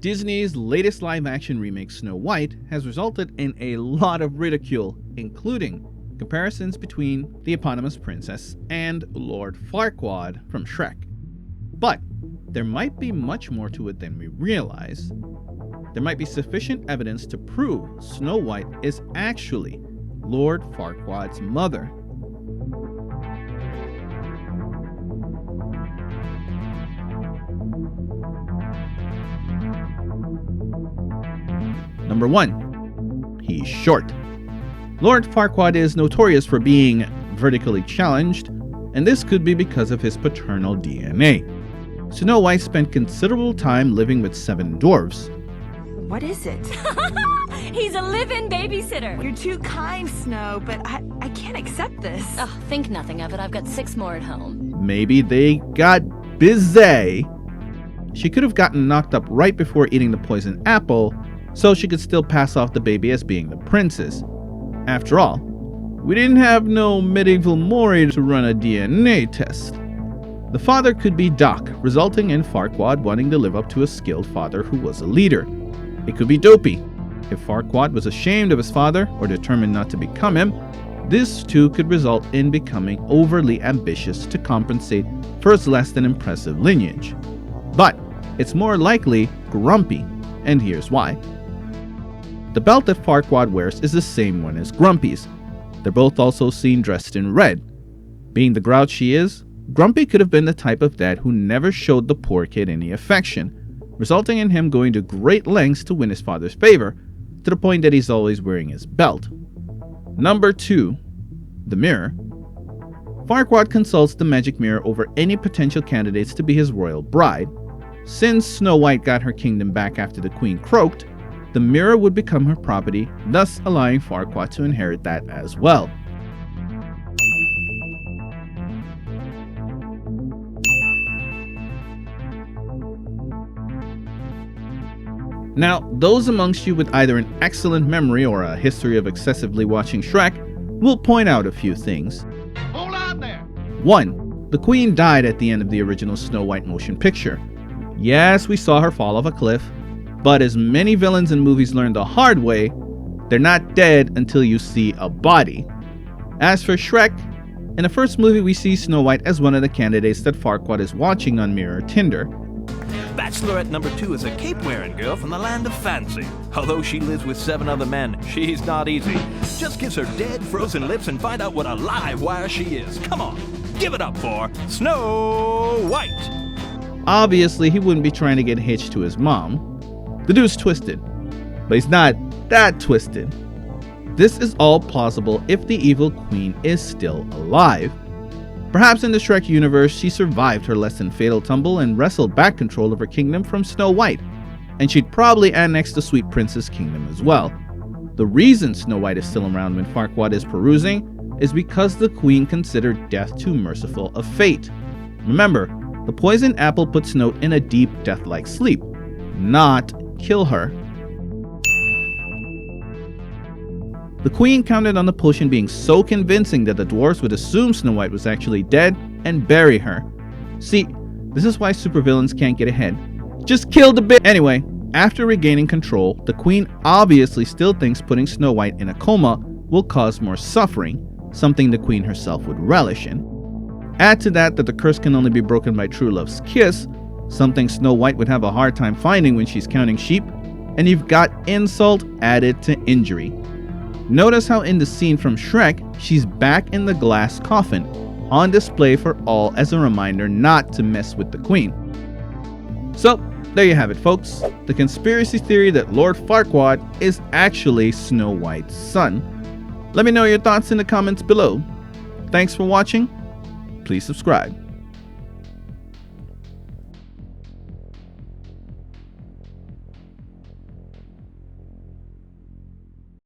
Disney's latest live-action remake Snow White has resulted in a lot of ridicule, including comparisons between the eponymous princess and Lord Farquaad from Shrek. But there might be much more to it than we realize. There might be sufficient evidence to prove Snow White is actually Lord Farquaad's mother. Number 1. He's short. Lord Farquaad is notorious for being vertically challenged, and this could be because of his paternal DNA. Snow White spent considerable time living with 7 dwarves. What is it? He's a live-in babysitter. You're too kind, Snow, but I can't accept this. Oh, think nothing of it. I've got 6 more at home. Maybe they got busy. She could have gotten knocked up right before eating the poisoned apple, so she could still pass off the baby as being the princess. After all, we didn't have no medieval Maury to run a DNA test. The father could be Doc, resulting in Farquaad wanting to live up to a skilled father who was a leader. It could be Dopey. If Farquaad was ashamed of his father or determined not to become him, this too could result in becoming overly ambitious to compensate for his less than impressive lineage. But it's more likely Grumpy, and here's why. The belt that Farquaad wears is the same one as Grumpy's. They're both also seen dressed in red. Being the grouch she is, Grumpy could have been the type of dad who never showed the poor kid any affection, resulting in him going to great lengths to win his father's favor, to the point that he's always wearing his belt. Number 2. The mirror. Farquaad consults the magic mirror over any potential candidates to be his royal bride. Since Snow White got her kingdom back after the queen croaked, the mirror would become her property, thus allowing Farquaad to inherit that as well. Now, those amongst you with either an excellent memory or a history of excessively watching Shrek will point out a few things. Hold on there! 1. The queen died at the end of the original Snow White motion picture. Yes, we saw her fall off a cliff, but as many villains in movies learn the hard way, they're not dead until you see a body. As for Shrek, in the first movie we see Snow White as one of the candidates that Farquaad is watching on Mirror Tinder. Bachelorette number 2 is a cape-wearing girl from the land of fancy. Although she lives with 7 other men, she's not easy. Just kiss her dead, frozen lips and find out what a live wire she is. Come on, give it up for Snow White! Obviously, he wouldn't be trying to get hitched to his mom. The dude's twisted, but he's not that twisted. This is all plausible if the evil queen is still alive. Perhaps in the Shrek universe, she survived her less than fatal tumble and wrestled back control of her kingdom from Snow White, and she'd probably annex the Sweet Princess Kingdom as well. The reason Snow White is still around when Farquaad is perusing is because the queen considered death too merciful a fate. Remember, the poisoned apple put Snow in a deep death-like sleep, not kill her. The queen counted on the potion being so convincing that the dwarves would assume Snow White was actually dead and bury her. See, this is why supervillains can't get ahead. Just kill the bitch! Anyway, after regaining control, the queen obviously still thinks putting Snow White in a coma will cause more suffering, something the queen herself would relish in. Add to that the curse can only be broken by true love's kiss, something Snow White would have a hard time finding when she's counting sheep, and you've got insult added to injury. Notice how in the scene from Shrek, she's back in the glass coffin, on display for all as a reminder not to mess with the queen. So, there you have it folks, the conspiracy theory that Lord Farquaad is actually Snow White's son. Let me know your thoughts in the comments below. Thanks for watching, please subscribe.